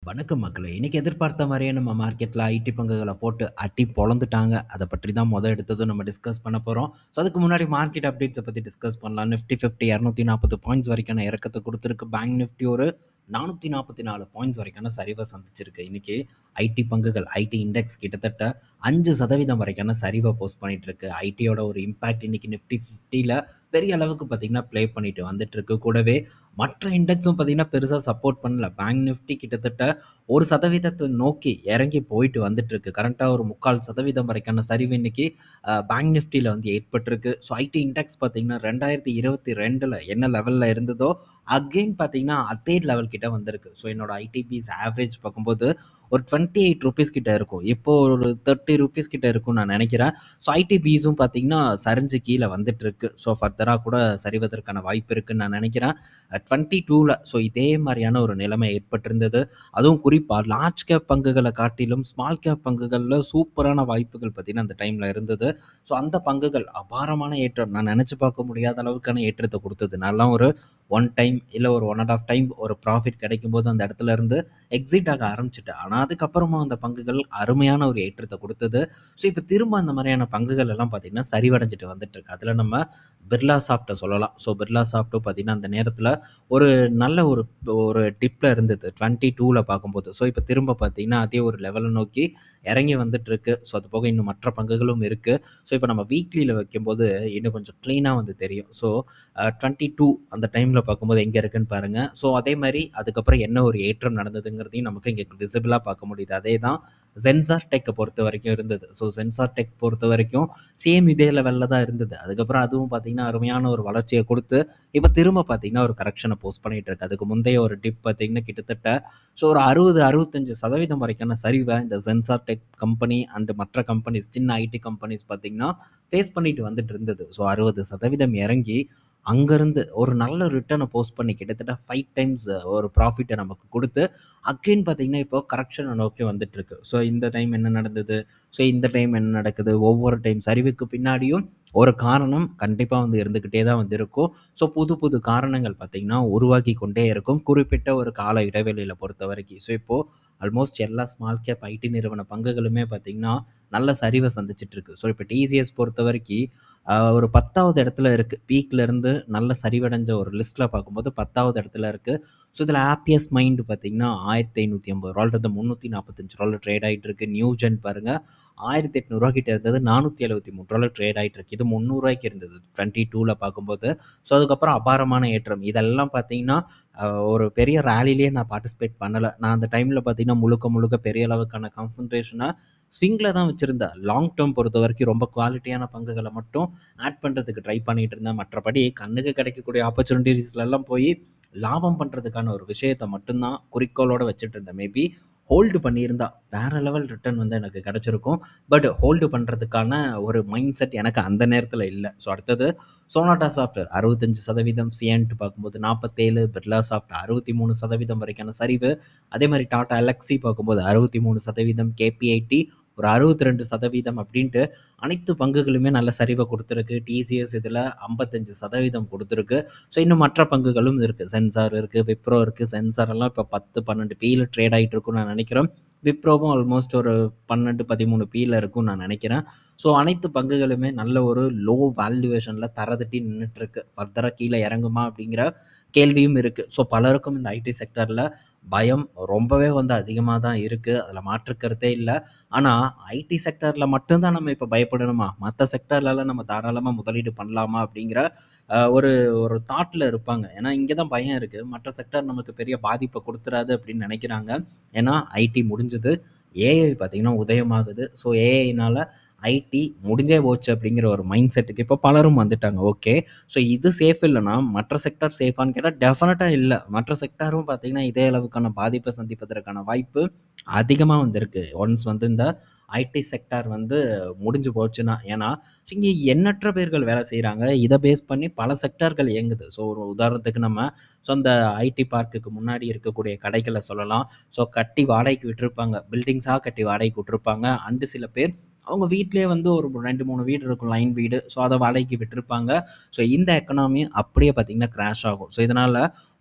வணக்கம் மக்களே! இன்னைக்கு எதிர்பார்த்த மாரியே நம்ம மார்க்கெட்ல ஐடி பங்குகள போட்டு அடி பொளந்துட்டாங்க. அத பற்றி தான் எடுத்ததும் நம்ம டிஸ்கஸ் பண்ண போறோம். ஸோ அதுக்கு முன்னாடி மார்க்கெட் அப்டேட்ஸ பத்தி டிஸ்கஸ் பண்ணலாம். நிஃப்டி 50 240 பாயிண்ட்ஸ் வரைக்கான இறக்கத்த குடுத்திருக்கு. பேங்க் நிஃப்டி ஒரு 444 பாயிண்ட்ஸ் வரைக்கான சரிவ சந்திச்சிருக்கு. இன்னைக்கு ஐடி பங்குகள், ஐடி இண்டெக்ஸ் கிட்டத்தட்ட 5% வரைக்கான சரிவ போஸ்ட் பண்ணிட்டு இருக்கு. ஐடியோட ஒரு இம்பாக்ட் இன்னைக்கு நிஃப்டி 50ல பெரிய அளவுக்கு பார்த்தீங்கன்னா, ப்ளே பண்ணிட்டு வந்துட்டு இருக்கு. கூடவே மற்ற இண்டெக்ஸும் பார்த்தீங்கன்னா, பெருசா சப்போர்ட் பண்ணல. பேங்க் நிஃப்டி கிட்டத்தட்ட 1% நோக்கி இறங்கி போயிட்டு வந்துட்டுருக்கு. கரண்ட்டா ஒரு 3/4% வரைக்கான சரிவு இன்னைக்கு பேங்க் நிஃப்டில வந்து ஏற்பட்டிருக்கு. ஸோ ஐடி இண்டெக்ஸ் பார்த்தீங்கன்னா, 2022ல என்ன லெவல்ல இருந்ததோ, அகைன் பார்த்தீங்கன்னா, அதே லெவல் கிட்ட வந்திருக்கு. ஸோ என்னோட ஐடிபிஸ் ஆவரேஜ் பார்க்கும்போது ஒரு ₹28 கிட்ட இருக்கும். இப்போ ஒரு ₹30 கிட்ட இருக்கும்னு நான் நினைக்கிறேன். ஸோ ஐடிபிஸும் பார்த்தீங்கன்னா, சரிஞ்சு கீழ வந்துட்டுருக்கு. ஸோ ஃபர்தரா கூட சரிவதற்கான வாய்ப்பு இருக்குன்னு நான் நினைக்கிறேன். 22ல ஸோ இதே மாரியான ஒரு நிலைமை ஏற்பட்டிருந்தது. அதுவும் குறிப்பா லார்ஜ் கேப் பங்குகள காட்டிலும் ஸ்மால் கேப் பங்குகள்ல சூப்பரான வாய்ப்புகள் பார்த்தீங்கன்னா, அந்த டைம்ல இருந்தது. ஸோ அந்த பங்குகள் அபாரமான ஏற்றம். நான் நெனச்சு பார்க்க முடியாத அளவுக்கான ஏற்றத்த குடுத்தது. நான்லாம் ஒரு 1 டைம் இல்ல ஒரு 1 1/2 டைம் ஒரு ப்ராஃபிட் கிடைக்கும்போது அந்த இடத்துல இருந்து எக்ஸிட் ஆக ஆரம்பிச்சுட்டேன். ஆனா அதுக்கப்புறமா அந்த பங்குகள் அருமையான ஒரு ஏற்றத்த குடுத்தது. ஸோ இப்ப திரும்ப அந்த மாரியான பங்குகள் எல்லாம் பார்த்தீங்கன்னா, சரிவடைஞ்சுட்டு வந்துட்டுருக்கு. அதுல நம்ம பிர்லா சாஃப்ட்ட சொல்லலாம். ஸோ பிர்லா சாஃப்ட்டும் பார்த்தீங்கன்னா, அந்த நேரத்துல ஒரு நல்ல ஒரு ஒரு டிப்ல இருந்தது 22ல பார்க்கும்போது. ஸோ இப்போ திரும்ப பார்த்தீங்கன்னா, அதே ஒரு லெவல நோக்கி இறங்கி வந்துட்டுருக்கு. ஸோ அது போக இன்னும் மற்ற பங்குகளும் இருக்கு. ஸோ இப்போ நம்ம வீக்லில வைக்கும்போது இன்னும் கொஞ்சம் க்ளீனா வந்து தெரியும். ஸோ 22 அந்த டைம்ல பார்க்கும்போது எங்க இருக்குன்னு பாருங்க. ஸோ அதே மாரி அதுக்கப்புறம் என்ன ஒரு ஏற்றம் நடந்ததுங்கிறதையும் நமக்கு இங்க விசிபிளா பார்க்க முடியுது. அதே தான் சென்சார் டெக்க பொறுத்தவரைக்கும் இருந்தது. ஸோ சென்சார் டெக் பொறுத்தவரைக்கும் சேம் இதே லெவல்ல தான் இருந்தது. அதுக்கப்புறம் அதுவும் பார்த்தீங்கன்னா, அருமையான ஒரு வளர்ச்சிய குடுத்து இப்ப திரும்ப பார்த்தீங்கன்னா, ஒரு கரெக்ஷன போஸ்ட் பண்ணிட்டு இருக்கு. அதுக்கு முந்தைய ஒரு டிப் பார்த்தீங்கன்னா, கிட்டத்தட்ட ஸோ ஒரு 60, 65% வரைக்கான சரிவ இந்த சென்சார் டெக் கம்பெனி அண்ட் மற்ற கம்பெனிஸ் சின்ன ஐடி கம்பெனிஸ் பார்த்தீங்கன்னா, ஃபேஸ் பண்ணிட்டு வந்துட்டு இருந்தது. ஸோ 60% இறங்கி அங்கருந்து ஒரு நல்ல ரிட்டர்ன போஸ்ட் பண்ணி கிட்டத்தட்ட 5 டைம்ஸ் ஒரு ப்ராஃபிட்ட நமக்கு குடுத்து, அகைன் பார்த்தீங்கன்னா, இப்போ கரெக்ஷன நோக்கி வந்துட்டுருக்கு. ஸோ இந்த டைம் என்ன நடந்தது? ஸோ இந்த டைம் என்ன நடக்குது? ஒவ்வொரு டைம் சரிவுக்கு பின்னாடியும் ஒரு காரணம் கண்டிப்பா வந்து இருந்துகிட்டே தான் வந்து இருக்கும். ஸோ புது புது காரணங்கள் பார்த்தீங்கன்னா, உருவாகி கொண்டே இருக்கும். குறிப்பிட்ட ஒரு கால இடைவெளியில பொறுத்தவரைக்கும். ஸோ இப்போ ஆல்மோஸ்ட் எல்லா ஸ்மால் கேப் ஐடி நிறுவன பங்குகளுமே பார்த்தீங்கன்னா, நல்ல சரிவ சந்திச்சுட்டு இருக்கு. ஸோ இப்போ டிசிஎஸ் பொறுத்தவரைக்கி ஒரு 10வது இடத்துல இருக்கு. பீக்ல இருந்து நல்ல சரிவடைஞ்ச ஒரு லிஸ்ட்ல பார்க்கும்போது 10வது இடத்துல இருக்கு. ஸோ இதில ஹேப்பியஸ்ட் மைண்ட் பார்த்தீங்கன்னா, ரூ. 1580 இருந்து ரூ. 345 ட்ரேட் ஆயிட்டு இருக்கு. நியூஜென் பாருங்க ரூ. 1800 கிட்ட இருந்தது. ரூ. 473 ட்ரேட் ஆயிட்டு இருக்கு. இது ரூ. 300 இருந்தது 22ல பார்க்கும்போது. ஸோ அதுக்கப்புறம் அபாரமான ஏற்றம். இதெல்லாம் பார்த்தீங்கன்னா, ஒரு பெரிய ராலிலயே நான் பார்ட்டிசிபேட் பண்ணல. நான் அந்த டைம்ல பார்த்தீங்கன்னா, முழுக்க முழுக்க பெரிய அளவுக்கான கான்சன்ட்ரேஷன ஸ்விங்ல தான் வச்சிருந்தேன். லாங் டெர்ம் பொறுத்தவரைக்கும் ரொம்ப குவாலிட்டியான பங்குகள மட்டும் ஆட் பண்றதுக்கு ட்ரை பண்ணிட்டு இருந்தேன். மற்றபடி கண்ணுக்கு கிடைக்கக்கூடிய ஆப்பர்ச்சுனிட்டீஸ்லலாம் போய் லாபம் பண்றதுக்கான ஒரு விஷயத்த மட்டும் தான் குறிக்கோளோட வச்சுட்டு இருந்தேன். மேபி ஹோல்டு பண்ணியிருந்தா வேற லெவல் ரிட்டர்ன் வந்து எனக்கு கிடைச்சிருக்கும். பட் ஹோல்டு பண்றதுக்கான ஒரு மைண்ட் செட் எனக்கு அந்த நேரத்துல இல்ல. ஸோ அடுத்தது சோனாட்டா சாஃப்ட்வேர் 65%, சியன்ட் பார்க்கும்போது 47, பிர்லா சாஃப்ட் 63% வரைக்கான சரிவு. அதே மாரி டாடா எல்எக்ஸி பார்க்கும்போது 63%, கேபிஐடி ஒரு 62% அப்படின்ட்டு அனைத்து பங்குகளுமே நல்ல சரிவ குடுத்திருக்கு. டிசிஎஸ் இதில 55% குடுத்திருக்கு. ஸோ இன்னும் மற்ற பங்குகளும் இருக்கு. சென்சார் இருக்கு, விப்ரோ இருக்கு. சென்சார் எல்லாம் இப்போ 10, 12 பில ட்ரேட் ஆயிட்டு இருக்கும்னு நான் நினைக்கிறேன். விப்ரோவும் ஆல்மோஸ்ட் ஒரு 12, 13 பில இருக்கும்னு நான் நினைக்கிறேன். ஸோ அனைத்து பங்குகளுமே நல்ல ஒரு லோ வேல்யூவேஷன்ல தரதட்டி நின்னுட்டு இருக்கு. ஃபர்தரா கீழ இறங்குமா அப்படிங்கிற கேள்வியும் இருக்கு. ஸோ பலருக்கும் இந்த ஐடி செக்டார்ல பயம் ரொம்பவே வந்து அதிகமா தான் இருக்கு. அதில மாற்று கருத்தே இல்ல. ஆனா ஐடி செக்டார்ல மட்டும் தான் நம்ம இப்ப பயப்படணுமா? மத்த செக்டார்லலாம் நம்ம தாராளமா முதலீடு பண்ணலாமா? அப்படிங்கிற ஒரு ஒரு தாட்ல இருப்பாங்க. ஏன்னா இங்க தான் பயம் இருக்கு. மற்ற செக்டார் நமக்கு பெரிய பாதிப்ப குடுத்துறாது அப்படின்னு நெனைக்கிறாங்க. ஏன்னா ஐடி முடிஞ்சது. ஏஐ பார்த்தீங்கன்னா உதயமாகுது. ஸோ ஏஐனால ஐடி முடிஞ்சே போச்சு அப்படிங்கிற ஒரு மைண்ட் செட்டுக்கு இப்போ பலரும் வந்துட்டாங்க. ஓகே. ஸோ இது சேஃப் இல்லன்னா, மற்ற செக்டார் சேஃபான்னு கேட்டா டெஃபினட்டா இல்ல. மற்ற செக்டாரும் பார்த்தீங்கன்னா, இதே அளவுக்கான பாதிப்ப சந்திப்பதற்கான வாய்ப்பு அதிகமா வந்து இருக்கு. ஒன்ஸ் வந்து இந்த ஐடி செக்டார் வந்து முடிஞ்சு போச்சுன்னா. ஏன்னா, இங்க எண்ணற்ற பேர்கள் வேலை செய்றாங்க. இத பேஸ் பண்ணி பல செக்டார்கள் இயங்குது. ஸோ ஒரு உதாரணத்துக்கு நம்ம அந்த ஐடி பார்க்குக்கு முன்னாடி இருக்கக்கூடிய கடைகள சொல்லலாம். ஸோ கட்டி வாடகைக்கு விட்டிருப்பாங்க. பில்டிங்ஸா கட்டி வாடகைக்கு விட்டிருப்பாங்க. அண்ட் சில பேர் அவங்க வீட்லயே வந்து ஒரு 2, 3 வீடு இருக்கும். லைன் வீடு. ஸோ அத வாடகைக்கு விட்டிருப்பாங்க. ஸோ இந்த எக்கனாமி அப்படியே பார்த்தீங்கன்னா கிராஷ் ஆகும். ஸோ இதனால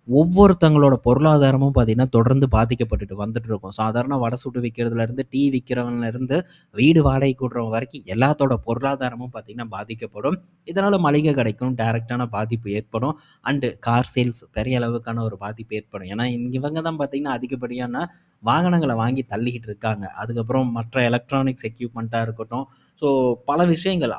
ஒவ்வொருத்தங்களோட பொருளாதாரமும் பார்த்தீங்கன்னா, தொடர்ந்து பாதிக்கப்பட்டுட்டு வந்துட்டு இருக்கும். சாதாரண வடை சுட்டு விக்கிறதுலேருந்து, டீ விக்கிறவன்லேருந்து, வீடு வாடகைக்கு விடுறவன் வரைக்கும் எல்லாத்தோட பொருளாதாரமும் பார்த்தீங்கன்னா பாதிக்கப்படும். இதனால மளிகை கடைக்கும் டைரக்ட்டான பாதிப்பு ஏற்படும். அண்டு கார் சேல்ஸ் பெரிய அளவுக்கான ஒரு பாதிப்பு ஏற்படும். ஏன்னா, இவங்க தான் பார்த்தீங்கன்னா, அதிகப்படியான வாகனங்கள வாங்கி தள்ளிக்கிட்டு இருக்காங்க. அதுக்கப்புறம் மற்ற எலக்ட்ரானிக்ஸ் எக்யூப்மெண்ட்டா இருக்கட்டும், ஸோ பல விஷயங்கள்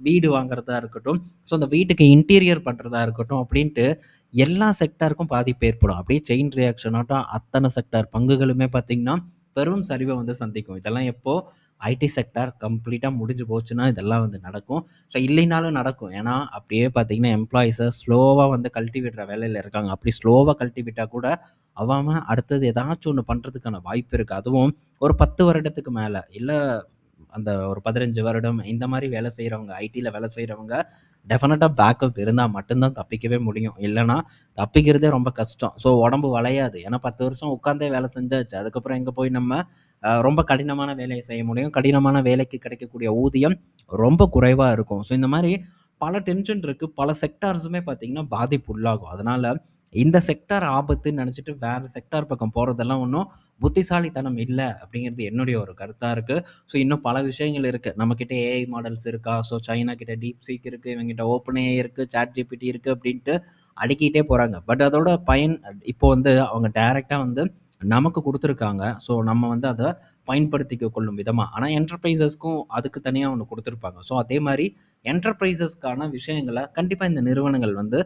வீடு வாங்குறதா இருக்கட்டும், ஸோ அந்த வீட்டுக்கு இன்டீரியர் பண்றதா இருக்கட்டும் அப்படின்ட்டு எல்லா செக்டாருக்கும் பாதிப்பு ஏற்படும். அப்படியே செயின் ரியாக்ஷனாட்டம் அத்தன செக்டார் பங்குகளுமே பார்த்தீங்கன்னா, பெரும் சரிவ வந்து சந்திக்கும். இதெல்லாம் எப்போ ஐடி செக்டார் கம்ப்ளீட்டா முடிஞ்சு போச்சுன்னா, இதெல்லாம் வந்து நடக்கும். ஸோ இல்லைனாலும் நடக்கும். ஏன்னா, அப்படியே பார்த்தீங்கன்னா, எம்ப்ளாயீஸ ஸ்லோவா வந்து கழட்டி விடுற வேலையில இருக்காங்க. அப்படி ஸ்லோவா கழட்டி விட்டா கூட, அவன் அடுத்தது ஏதாச்சும் ஒண்ணு பண்றதுக்கான வாய்ப்பு இருக்கு. அதுவும் ஒரு 10 வருடத்துக்கு மேல, இல்ல அந்த ஒரு 15 வருடம் இந்த மாரி வேலை செய்றவங்க, ஐடில வேலை செய்றவங்க டெஃபினட்டா பேக்கப் இருந்தா மட்டும் தான் தப்பிக்கவே முடியும். இல்லன்னா தப்பிக்கிறதே ரொம்ப கஷ்டம். ஸோ உடம்பு வளையாது. ஏன்னா 10 வருஷம் உட்காந்தே வேலை செஞ்சாச்சு. அதுக்கப்புறம் எங்க போய் நம்ம ரொம்ப கடினமான வேலைய செய்ய முடியும். கடினமான வேலைக்கு கிடைக்கக்கூடிய ஊதியம் ரொம்ப குறைவா இருக்கும். ஸோ இந்த மாரி பல டென்ஷன் இருக்கு. பல செக்டார்ஸுமே பார்த்தீங்கன்னா பாதிப்பு உள்ளாகும். அதனால இந்த செக்டார் ஆபத்துன்னு நெனச்சுட்டு வேற செக்டார் பக்கம் போறதெல்லாம் ஒண்ணும் புத்திசாலித்தனம் இல்ல அப்படிங்கிறது என்னுடைய ஒரு கருத்தா இருக்கு. ஸோ இன்னும் பல விஷயங்கள் இருக்கு. நம்மகிட்ட ஏஐ மாடல்ஸ் இருக்கா? ஸோ சைனா கிட்ட டீப்சீக் இருக்கு. இவங்ககிட்ட ஓப்பன் ஏஐ இருக்கு. ChatGPT இருக்கு அப்படின்ட்டு அடுக்கிட்டே போறாங்க. பட் அதோட பயன் இப்போ வந்து அவங்க டைரக்ட்டா வந்து நமக்கு குடுத்துருக்காங்க. ஸோ நம்ம வந்து அத பயன்படுத்திக்க கொள்ளும் விதமா. ஆனா என்டர்பிரைசஸ்க்கும் அதுக்கு தனியா ஒண்ணு குடுத்துருப்பாங்க. ஸோ அதே மாரி என்டர்பிரைசஸ்க்கான விஷயங்கள கண்டிப்பா இந்த நிறுவனங்கள் வந்து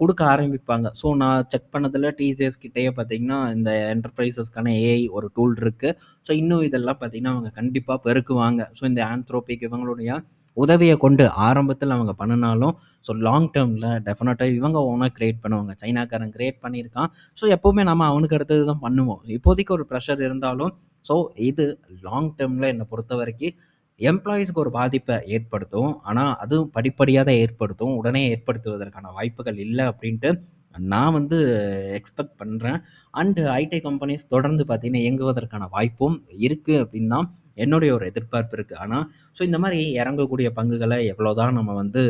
குடுக்க ஆரம்பிப்பாங்க. ஸோ நான் செக் பண்ணதுல டிசிஎஸ் கிட்டயே பார்த்தீங்கன்னா, இந்த என்டர்பிரைசஸ்க்கான ஏஐ ஒரு டூல் இருக்கு. ஸோ இன்னும் இதெல்லாம் பார்த்தீங்கன்னா, அவங்க கண்டிப்பா பெருக்குவாங்க. ஸோ இந்த ஆந்த்ரோபிக் இவங்களுடைய உதவிய கொண்டு ஆரம்பத்தில அவங்க பண்ணுனாலும், ஸோ லாங் டெர்ம்ல டெஃபினட்டா இவங்க ஓனா கிரியேட் பண்ணுவாங்க. சைனாக்காரன் கிரியேட் பண்ணியிருக்கான். ஸோ எப்பவுமே நம்ம அவனுக்கு அடுத்தது தான் பண்ணுவோம். இப்போதைக்கு ஒரு பிரஷர் இருந்தாலும், ஸோ இது லாங் டெர்ம்ல என்ன பொறுத்தவரைக்கு எம்ப்ளாயீஸ்க்கு ஒரு பாதிப்ப ஏற்படுத்தும். ஆனா, அதுவும் படிப்படியா தான் ஏற்படுத்தும். உடனே ஏற்படுத்துவதற்கான வாய்ப்புகள் இல்ல அப்டின்ட்டு நான் வந்து எக்ஸ்பெக்ட் பண்றேன். அண்ட் ஐடி கம்பெனிஸ் தொடர்ந்து பார்த்தீங்கன்னா, இயங்குவதற்கான வாய்ப்பும் இருக்கு அப்டின்னு தான் என்னுடைய ஒரு எதிர்பார்ப்பு இருக்கு. ஆனா, ஸோ இந்த மாரி இறங்கக்கூடிய பங்குகள எவ்வளோதான் நம்ம வந்து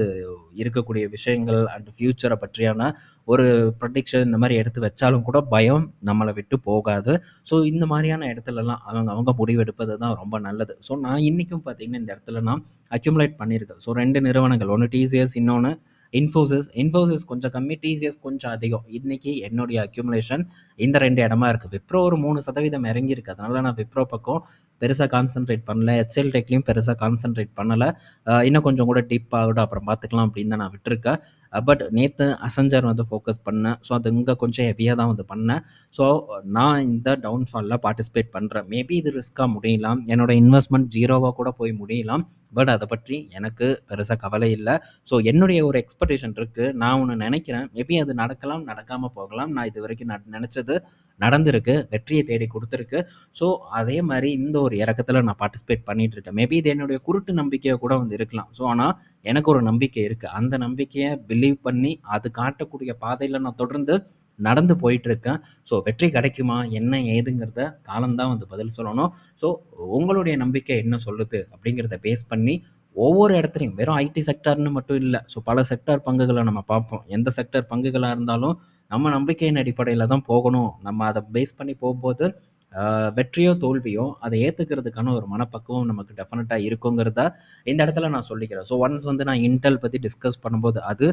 இருக்கக்கூடிய விஷயங்கள் அண்ட் ஃபியூச்சர பற்றியான ஒரு ப்ரெடிக்ஷன் இந்த மாரி எடுத்து வச்சாலும் கூட பயம் நம்மள விட்டு போகாது. ஸோ இந்த மாரியான இடத்துலலாம் அவங்க அவங்க முடிவெடுப்பது தான் ரொம்ப நல்லது. ஸோ நான் இன்னைக்கும் பார்த்தீங்கன்னா, இந்த இடத்துல நான் அக்யூமுலேட் பண்ணியிருக்கேன். ஸோ 2 நிறுவனங்கள். ஒண்ணு டிசிஎஸ், இன்னொன்னு இன்ஃபோசிஸ். இன்ஃபோசிஸ் கொஞ்சம் கம்மி, டிசிஎஸ் கொஞ்சம் அதிகம். இன்னைக்கு என்னுடைய அக்யூமுலேஷன் இந்த 2 இடமா இருக்கு. விப்ரோ ஒரு 3% இறங்கியிருக்கு. அதனால நான் விப்ரோ பக்கம் பெருசா கான்சன்ட்ரேட் பண்ணல. எச்எல் டெக்லயும் பெருசா கான்சன்ட்ரேட் பண்ணல. இன்னும் கொஞ்சம் கூட டிப் ஆகட்டும் அப்புறம் பார்த்துக்கலாம் அப்படின்னு தான் நான் விட்டுருக்கேன். பட் நேத்து அசெஞ்சர் வந்து ஃபோக்கஸ் பண்ணேன். ஸோ அது இங்க கொஞ்சம் ஹெவியா தான் வந்து பண்ணேன். ஸோ நான் இந்த டவுன்ஃபால்ல பார்ட்டிசிபேட் பண்றேன். மேபி இது ரிஸ்க்கா முடியலாம். என்னோட இன்வெஸ்ட்மென்ட் 0வா கூட போய் முடியலாம். பட் அத பற்றி எனக்கு பெருசா கவலை இல்ல. ஸோ என்னுடைய ஒரு எக்ஸ்பெக்டேஷன் இருக்கு. நான் ஒண்ணு நெனைக்கிறேன். மேபி அது நடக்கலாம், நடக்காம போகலாம். நான் இதுவரைக்கும் நெனச்சது நடந்திருக்கு. வெற்றிய தேடி குடுத்திருக்கு. ஸோ அதே மாரி இந்த ஒரு இறக்கத்துல நான் பார்ட்டிசிபேட் பண்ணிட்டு இருக்கேன். மேபி இது என்னுடைய குருட்டு நம்பிக்கையா கூட வந்து இருக்கலாம். ஸோ ஆனா எனக்கு ஒரு நம்பிக்கை இருக்கு. அந்த நம்பிக்கைய பிலீவ் பண்ணி அது காட்டக்கூடிய பாதையில நான் தொடர்ந்து நடந்து போயிட்டுருக்கேன். ஸோ வெற்றி கிடைக்குமா? என்ன ஏதுங்கிறத காலம் தான் வந்து பதில் சொல்லணும். ஸோ உங்களுடைய நம்பிக்கை என்ன சொல்லுது? அப்படிங்கிறத பேஸ் பண்ணி ஒவ்வொரு இடத்துலயும் வெறும் ஐடி செக்டார்ன்னு மட்டும் இல்ல. ஸோ பல செக்டார் பங்குகள நம்ம பார்ப்போம். எந்த செக்டார் பங்குகளா இருந்தாலும் நம்ம நம்பிக்கையின் அடிப்படையில தான் போகணும். நம்ம அத பேஸ் பண்ணி போம்போது வெற்றியோ, தோல்வியோ அத ஏத்துக்கிறதுக்கான ஒரு மனப்பக்குவம் நமக்கு டெஃபினட்டா இருக்குங்கிறத இந்த இடத்துல நான் சொல்லிக்கிறேன். ஸோ ஒன்ஸ் வந்து நான் இன்டெல் பத்தி டிஸ்கஸ் பண்ணும்போது, அது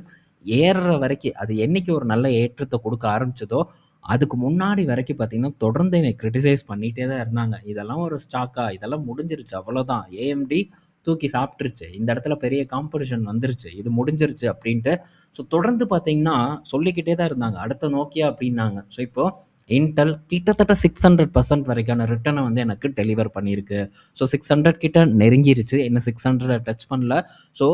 ஏறுற வரைக்கும் அது என்னைக்கு ஒரு நல்ல ஏற்றத்த குடுக்க ஆரம்பிச்சதோ, அதுக்கு முன்னாடி வரைக்கும் பார்த்தீங்கன்னா, தொடர்ந்து என்னை கிரிட்டிசைஸ் பண்ணிட்டே தான் இருந்தாங்க. இதெல்லாம் ஒரு ஸ்டாக்கா? இதெல்லாம் முடிஞ்சிருச்சு அவ்வளோதான். ஏஎம்டி தூக்கி சாப்பிட்டுருச்சு. இந்த இடத்துல பெரிய காம்படிஷன் வந்துருச்சு. இது முடிஞ்சிருச்சு அப்டின்ட்டு. ஸோ தொடர்ந்து பார்த்தீங்கன்னா, சொல்லிக்கிட்டே தான் இருந்தாங்க. அடுத்த நோக்கியா அப்டின்னாங்க. ஸோ இப்போ இன்டெல் கிட்டத்தட்ட 600% வரைக்கான ரிட்டர்ன வந்து எனக்கு டெலிவர் பண்ணியிருக்கு. ஸோ 600 கிட்ட நெருங்கிருச்சு. இன்னும் 600 டச் பண்ணல. ஸோ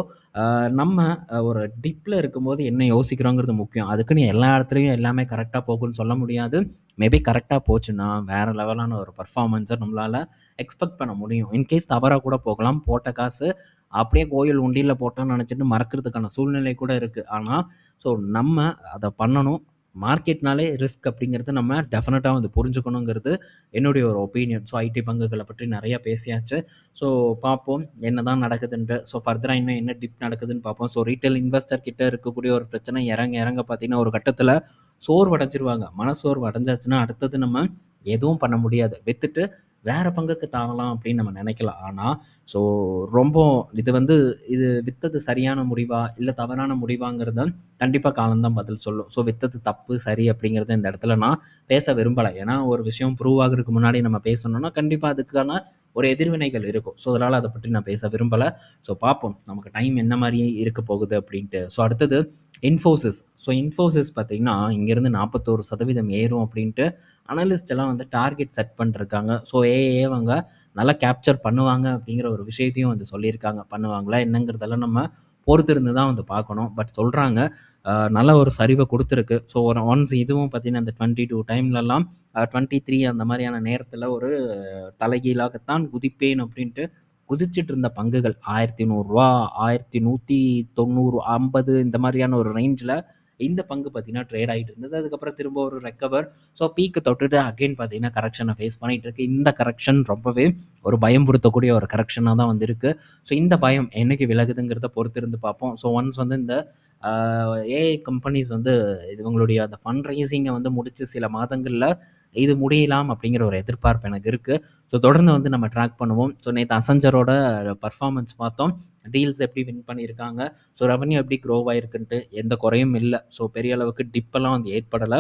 நம்ம ஒரு டிப்ல இருக்கும்போது என்ன யோசிக்கிறோங்கிறது முக்கியம். அதுக்குன்னு எல்லா இடத்துலயும் எல்லாமே கரெக்ட்டா போகும்ன்னு சொல்ல முடியாது. மேபி கரெக்ட்டா போச்சுன்னா, வேற லெவலான ஒரு பெர்ஃபார்மன்ஸ நம்மளால எக்ஸ்பெக்ட் பண்ண முடியும். இன்கேஸ் தவறா கூட போகலாம். போட்ட காசு அப்படியே கோயில் உண்டியல்ல போட்டோம்னு நெனச்சுட்டு மறக்கிறதுக்கான சூழ்நிலை கூட இருக்கு. ஆனா, ஸோ நம்ம அத பண்ணணும். மார்க்கெட்னாலே ரிஸ்க் அப்படிங்கிறது நம்ம டெஃபினட்டா வந்து புரிஞ்சுக்கணுங்கிறது என்னுடைய ஒரு ஒப்பீனியன். ஸோ ஐடி பங்குகள பற்றி நெறைய பேசியாச்சு. ஸோ பார்ப்போம் என்னதான் நடக்குதுன்ட்டு. ஸோ ஃபர்தரா இன்னும் என்ன டிப் நடக்குதுன்னு பார்ப்போம். ஸோ ரீட்டெயில் இன்வெஸ்டர் கிட்ட இருக்கக்கூடிய ஒரு பிரச்சனை இறங்க இறங்க பார்த்தீங்கன்னா, ஒரு கட்டத்தில சோர்வடைஞ்சிருவாங்க. மனசோர்வு அடைஞ்சாச்சுன்னா அடுத்தது நம்ம எதுவும் பண்ண முடியாது. வித்துட்டு வேற பங்குக்கு தாவலாம் அப்படின்னு நம்ம நினைக்கலாம். ஆனா, ஸோ ரொம்ப இது வந்து இது வித்தது சரியான முடிவா? இல்ல தவறான முடிவாங்கிறத கண்டிப்பா காலம் தான் பதில் சொல்லும். ஸோ வித்தது தப்பு, சரி அப்படிங்கிறத இந்த இடத்துல நான் பேச விரும்பல. ஏன்னா ஒரு விஷயம் ப்ரூவ் ஆகுறதுக்கு முன்னாடி நம்ம பேசணும்னா, கண்டிப்பா அதுக்கான ஒரு எதிர்வினைகள் இருக்கும். ஸோ அதனால அத பற்றி நான் பேச விரும்பல. ஸோ பார்ப்போம். நமக்கு டைம் என்ன மாரி இருக்க போகுது அப்படின்ட்டு. ஸோ அடுத்தது இன்ஃபோசிஸ். ஸோ இன்ஃபோசிஸ் பார்த்தீங்கன்னா, இங்கேருந்து 41% ஏறும் அப்படின்ட்டு அனலிஸ்ட் எல்லாம் வந்து டார்கெட் செட் பண்ணிருக்காங்க. ஸோ ஏஐ அவங்க நல்லா கேப்சர் பண்ணுவாங்க அப்படிங்கிற ஒரு விஷயத்தையும் வந்து சொல்லியிருக்காங்க. பண்ணுவாங்களா என்னங்கிறதெல்லாம் நம்ம பொறுத்திருந்து தான் வந்து பார்க்கணும். பட் சொல்றாங்க, நல்ல ஒரு சரிவ குடுத்துருக்கு. ஸோ ஒரு ஒன்ஸ் இதுவும் பார்த்தீங்கன்னா, இந்த 22 டைம்லலாம் 23 அந்த மாரியான நேரத்தில ஒரு தலைகீழாகத்தான் குதிப்பேன் அப்படின்ட்டு குதிச்சுட்டு இருந்த பங்குகள் ரூ. 1100 1190 50 இந்த மாரியான ஒரு ரேஞ்சில இந்த பங்கு பார்த்தீங்கன்னா ட்ரேட் ஆயிட்டு இருந்தது. அதுக்கப்புறம் திரும்ப ஒரு ரெக்கவர். ஸோ பீக்க தொட்டுட்டு அகைன் பார்த்தீங்கன்னா கரெக்ஷன ஃபேஸ் பண்ணிட்டு இருக்கு. இந்த கரெக்ஷன் ரொம்பவே ஒரு பயம்புறுத்தக்கூடிய ஒரு கரெக்ஷனா தான் வந்து இருக்கு. ஸோ இந்த பயம் என்னைக்கு விலகுதுங்கிறத பொறுத்திருந்து பார்ப்போம். ஸோ ஒன்ஸ் வந்து இந்த ஏஐ கம்பெனிஸ் வந்து இவங்களுடைய அந்த ஃபண்ட் ரைசிங்கை வந்து முடிச்சு சில மாதங்களில் இது முடியலாம் அப்படிங்கிற ஒரு எதிர்பார்ப்பு எனக்கு இருக்குது. ஸோ தொடர்ந்து வந்து நம்ம ட்ராக் பண்ணுவோம். ஸோ நேற்று அசஞ்சரோட பர்ஃபார்மன்ஸ் பார்த்தோம். டீல்ஸ் எப்படி வின் பண்ணியிருக்காங்க, ஸோ ரெவன்யூ எப்படி க்ரோ ஆயிருக்குன்ட்டு எந்த குறையும் இல்லை. ஸோ பெரிய அளவுக்கு டிப்பெல்லாம் வந்து ஏற்படலை,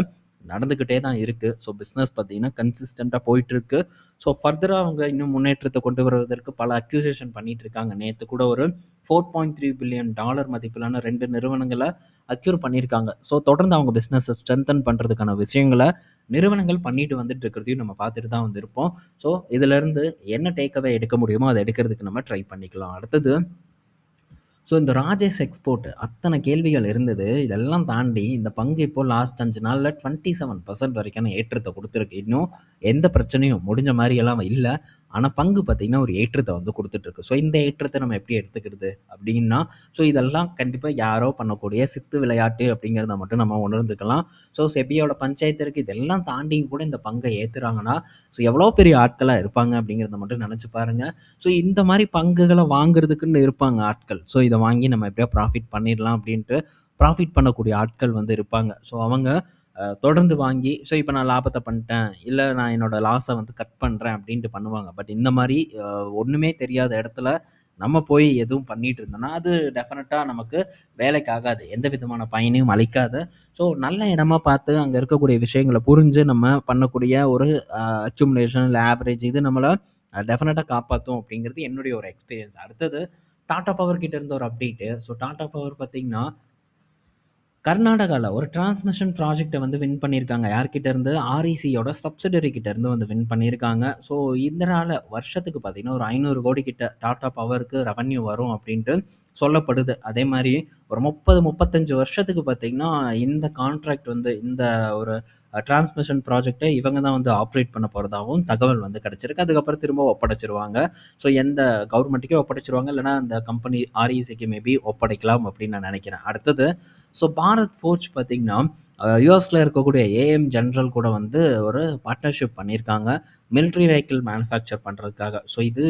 நடந்துக்கிட்டே தான் இருக்குது. ஸோ பிஸ்னஸ் பார்த்தீங்கன்னா கன்சிஸ்டண்ட்டாக போயிட்டுருக்கு. ஸோ ஃபர்தராக அவங்க இன்னும் முன்னேற்றத்தை கொண்டு வருவதற்கு பல அக்யூசேஷன் பண்ணிட்டு இருக்காங்க. நேற்று கூட ஒரு $4.3 பில்லியன் மதிப்பிலான 2 நிறுவனங்களை அக்யூர் பண்ணியிருக்காங்க. ஸோ தொடர்ந்து அவங்க பிஸ்னஸை ஸ்ட்ரென்தன் பண்ணுறதுக்கான விஷயங்களை நிறுவனங்கள் பண்ணிட்டு வந்துட்டு இருக்கிறதையும் நம்ம பார்த்துட்டு தான் வந்திருப்போம். ஸோ இதிலேருந்து என்ன டேக்அவே எடுக்க முடியுமோ அதை எடுக்கிறதுக்கு நம்ம ட்ரை பண்ணிக்கலாம். அடுத்தது ஸோ இந்த ராஜேஷ் எக்ஸ்போர்ட் அத்தனை கேள்விகள் இருந்தது. இதெல்லாம் தாண்டி இந்த பங்கு இப்போ லாஸ்ட் 5 நாளில் 27% வரைக்கான ஏற்றத்தை கொடுத்துருக்கு. இன்னும் எந்த பிரச்சனையும் முடிஞ்ச மாதிரியெல்லாம் இல்லை. ஆனால் பங்கு பார்த்திங்கன்னா ஒரு ஏற்றத்தை வந்து கொடுத்துட்ருக்கு. ஸோ இந்த ஏற்றத்தை நம்ம எப்படி எடுத்துக்கிறது அப்படின்னா, ஸோ இதெல்லாம் கண்டிப்பாக யாரோ பண்ணக்கூடிய சித்து விளையாட்டு அப்படிங்கிறத மட்டும் நம்ம உணர்ந்துக்கலாம். ஸோ செபியோட பஞ்சாயத்து இருக்குது. இதெல்லாம் தாண்டி கூட இந்த பங்கை ஏற்றுறாங்கன்னா ஸோ எவ்வளோ பெரிய ஆட்களாக இருப்பாங்க அப்படிங்கிறத மட்டும் நினச்சி பாருங்கள். ஸோ இந்த மாதிரி பங்குகளை வாங்குறதுக்குன்னு இருப்பாங்க ஆட்கள். ஸோ இதை வாங்கி நம்ம எப்படியோ ப்ராஃபிட் பண்ணிடலாம் அப்படின்ட்டு ப்ராஃபிட் பண்ணக்கூடிய ஆட்கள் வந்து இருப்பாங்க. ஸோ அவங்க தொடர்ந்து வாங்கி ஸோ இப்போ நான் லாபத்தை பண்ணிட்டேன், இல்லை நான் என்னோடய லாஸை வந்து கட் பண்ணுறேன் அப்படின்ட்டு பண்ணுவாங்க. பட் இந்த மாதிரி ஒன்றுமே தெரியாத இடத்துல நம்ம போய் எதுவும் பண்ணிட்டு இருந்தோம்னா அது டெஃபினட்டாக நமக்கு வேலைக்கு ஆகாது, எந்த விதமான பயனையும் அளிக்காது. ஸோ நல்ல இடமா பார்த்து அங்கே இருக்கக்கூடிய விஷயங்களை புரிஞ்சு நம்ம பண்ணக்கூடிய ஒரு அக்யூமுலேஷன் இல்லை ஆவரேஜ் இது நம்மளை டெஃபினட்டாக காப்பாற்றும் அப்படிங்கிறது என்னுடைய ஒரு எக்ஸ்பீரியன்ஸ். அடுத்தது டாடா பவர் கிட்ட இருந்த ஒரு அப்டேட்டு. ஸோ டாடா பவர் பார்த்திங்கன்னா கர்நாடகாவில் ஒரு டிரான்ஸ்மிஷன் ப்ராஜெக்டை வந்து வின் பண்ணியிருக்காங்க. யார்கிட்ட இருந்து? ஆர்இசியோட சப்சிடரி கிட்ட இருந்து வந்து வின் பண்ணியிருக்காங்க. ஸோ இதனால் வருஷத்துக்கு பார்த்திங்கன்னா ஒரு 500 கோடி கிட்ட டாடா பவருக்கு ரெவன்யூ வரும் அப்படின்ட்டு சொல்லப்படுது. அதே மாதிரி ஒரு 30-35 வருஷத்துக்கு பார்த்திங்கன்னா இந்த கான்ட்ராக்ட் வந்து இந்த ஒரு டிரான்ஸ்மிஷன் ப்ராஜெக்டை இவங்க தான் வந்து ஆப்ரேட் பண்ண போகிறதாகவும் தகவல் வந்து கிடச்சிருக்கு. அதுக்கப்புறம் திரும்ப ஒப்படைச்சிருவாங்க. ஸோ எந்த கவர்மெண்ட்டுக்கே ஒப்படைச்சிருவாங்க, இல்லைனா அந்த கம்பெனி ஆர்இசிக்கு மேபி ஒப்படைக்கலாம் அப்படின்னு நான் நினைக்கிறேன். அடுத்தது ஸோ பாரத் ஃபோர்ஜ் பார்த்திங்கன்னா யூஎஸில் இருக்கக்கூடிய ஏஎம் ஜென்ரல் கூட வந்து ஒரு பார்ட்னர்ஷிப் பண்ணியிருக்காங்க மிலிட்ரி வெஹிக்கிள் மேனுஃபேக்சர் பண்ணுறதுக்காக. ஸோ இது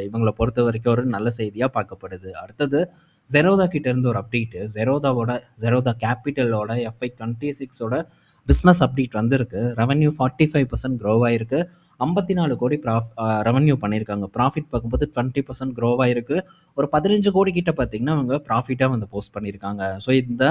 இவங்களை பொறுத்த வரைக்கும் ஒரு நல்ல செய்தியாக பார்க்கப்படுது. அடுத்தது ஜெரோதா கிட்டேருந்து ஒரு அப்டேட்டு. ஜெரோதா கேபிட்டலோட FY26ஓட பிஸ்னஸ் அப்டேட் வந்திருக்கு. ரெவன்யூ 45% க்ரோ ஆகிருக்கு. 54 கோடி ரெவன்யூ பண்ணியிருக்காங்க. ப்ராஃபிட் பார்க்கும்போது 20% க்ரோ ஆகிருக்கு. ஒரு 15 கோடி கிட்ட பார்த்திங்கன்னா அவங்க ப்ராஃபிட்டாக வந்து போஸ்ட் பண்ணியிருக்காங்க. ஸோ இந்த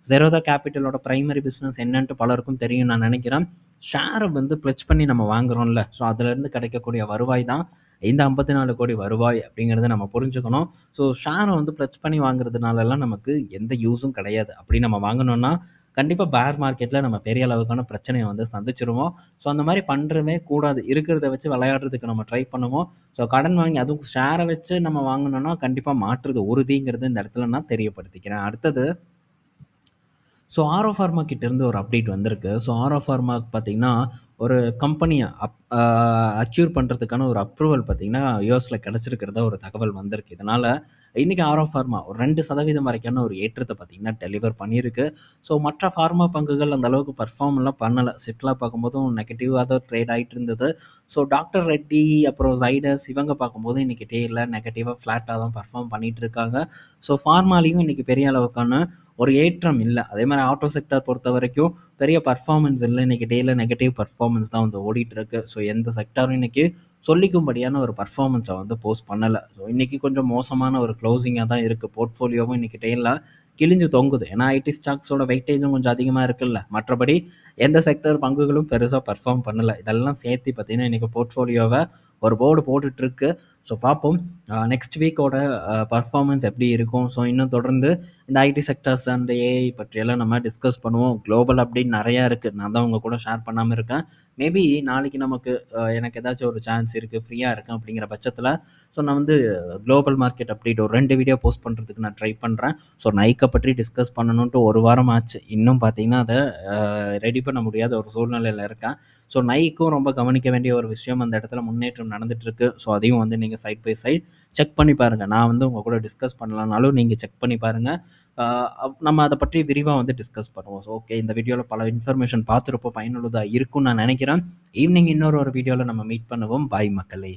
ஜெரோதா கேபிட்டலோட ப்ரைமரி பிஸ்னஸ் என்னன்ட்டு பலருக்கும் தெரியும் நான் நினைக்கிறேன். ஷேரை வந்து ப்ளெச் பண்ணி நம்ம வாங்குகிறோம்ல, ஸோ அதிலேருந்து கிடைக்கக்கூடிய வருவாய் தான் இந்த 54 கோடி வருவாய் அப்படிங்கிறத நம்ம புரிஞ்சுக்கணும். ஸோ ஷேரை வந்து ப்ளெச் பண்ணி வாங்குறதுனாலலாம் நமக்கு எந்த யூஸும் கிடையாது. அப்படி நம்ம வாங்கினோன்னா கண்டிப்பாக பேர் மார்க்கெட்டில் நம்ம பெரிய அளவுக்கான பிரச்சனையை வந்து சந்திச்சிருவோம். ஸோ அந்த மாதிரி பண்ணுறவே கூடாது. இருக்கிறத வச்சு விளையாடுறதுக்கு நம்ம ட்ரை பண்ணுவோம். ஸோ கடன் வாங்கி அதுவும் ஷேரை வச்சு நம்ம வாங்கினோன்னா கண்டிப்பாக மாற்றுறது உறுதிங்கிறது இந்த இடத்துல நான் தெரியப்படுத்திக்கிறேன். அடுத்தது ஸோ ஆரோ ஃபார்மா கிட்டேருந்து ஒரு அப்டேட் வந்திருக்கு. ஸோ ஆரோ ஃபார்மாக்கு பார்த்திங்கன்னா ஒரு கம்பெனியை அச்சீவ் பண்ணுறதுக்கான ஒரு அப்ரூவல் பார்த்திங்கன்னா யூஎஸில் கிடச்சிருக்கிறதா ஒரு தகவல் வந்திருக்கு. இதனால் இன்றைக்கி ஆரோ ஃபார்மா ஒரு 2% வரைக்கான ஒரு ஏற்றத்தை பார்த்திங்கன்னா டெலிவர் பண்ணியிருக்கு. ஸோ மற்ற ஃபார்மா பங்குகள் அந்த அளவுக்கு பர்ஃபார்ம்லாம் பண்ணலை. சிப்லாக பார்க்கும்போதும் நெகட்டிவாக தான் ட்ரேட் ஆகிட்டு இருந்தது. ஸோ டாக்டர் ரெட்டி அப்புறம் ஜைடஸ் இவங்க பார்க்கும்போது இன்றைக்கி டேயில் நெகட்டிவாக ஃப்ளாட்டாக தான் பர்ஃபார்ம் பண்ணிகிட்டு இருக்காங்க. ஸோ ஃபார்மாலையும் இன்றைக்கி பெரிய அளவுக்கான ஒரு ஏற்றம் இல்லை. அதே மாதிரி ஆட்டோ செக்டர் பொறுத்த வரைக்கும் பெரிய பர்ஃபார்மன்ஸ் இல்ல. இன்னைக்கு டேல நெகட்டிவ் பர்ஃபார்மன்ஸ் தான் வந்து ஓடிட்டு இருக்கு. ஸோ எந்த செக்டாரும் இன்னைக்கு சொல்லிக்கும்படியான ஒரு பர்ஃபார்மன்ஸை வந்து போஸ்ட் பண்ணல. ஸோ இன்னைக்கு கொஞ்சம் மோசமான ஒரு க்ளோசிங்காக தான் இருக்கு. போர்ட்ஃபோலியோவும் இன்னைக்கு டேல கிழிஞ்சு தொங்குது. ஏன்னா ஐடி ஸ்டாக்ஸோட வெயிட்டேஜும் கொஞ்சம் அதிகமாக இருக்குல்ல. மற்றபடி எந்த செக்டர் பங்குகளும் பெருசாக பர்ஃபார்ம் பண்ணல. இதெல்லாம் சேர்த்து பார்த்தீங்கன்னா இன்னைக்கு போர்ட்ஃபோலியோவை ஒரு போர்டு போட்டுட்டு இருக்கு. ஸோ பார்ப்போம் நெக்ஸ்ட் வீக்கோட பர்ஃபார்மன்ஸ் எப்படி இருக்கும். ஸோ இன்னும் தொடர்ந்து இந்த ஐடி செக்டர்ஸ் அண்ட் ஏஐ பற்றியெல்லாம் நம்ம டிஸ்கஸ் பண்ணுவோம். குளோபல் அப்டேட் நிறையா இருக்குது. நான் தான் உங்கள் கூட ஷேர் பண்ணாமல் இருக்கேன். மேபி நாளைக்கு நமக்கு எனக்கு ஏதாச்சும் ஒரு சான்ஸ் இருக்குது, ஃப்ரீயாக இருக்கேன் அப்படிங்கிற பட்சத்தில் ஸோ நான் வந்து குளோபல் மார்க்கெட் அப்டேட் ஒரு 2 வீடியோ போஸ்ட் பண்ணுறதுக்கு நான் ட்ரை பண்ணுறேன். ஸோ நைக்கை பற்றி டிஸ்கஸ் பண்ணணுன்ட்டு ஒரு வாரம் ஆச்சு. இன்னும் பார்த்தீங்கன்னா அதை ரெடி பண்ண முடியாத ஒரு சூழ்நிலையில் இருக்கேன். ஸோ நைக்கும் ரொம்ப கவனிக்க வேண்டிய ஒரு விஷயம், அந்த இடத்துல முன்னேற்றம் நடந்துகிட்ருக்கு. ஸோ அதையும் வந்து நீங்கள் சைட் பை சைட் செக் பண்ணி பாருங்கள். நான் வந்து உங்கள் கூட டிஸ்கஸ் பண்ணலனாலும் நீங்கள் செக் பண்ணி பாருங்கள். நம்ம அதை பற்றி விரிவாக வந்து டிஸ்கஸ் பண்ணுவோம். ஸோ ஓகே, இந்த வீடியோவில் பல இன்ஃபர்மேஷன் பார்த்துருப்போம், பயனுள்ளதாக இருக்கும்னு நான் நினைக்கிறேன். ஈவினிங் இன்னொரு வீடியோவில் நம்ம மீட் பண்ணுவோம். பாய் மக்களே.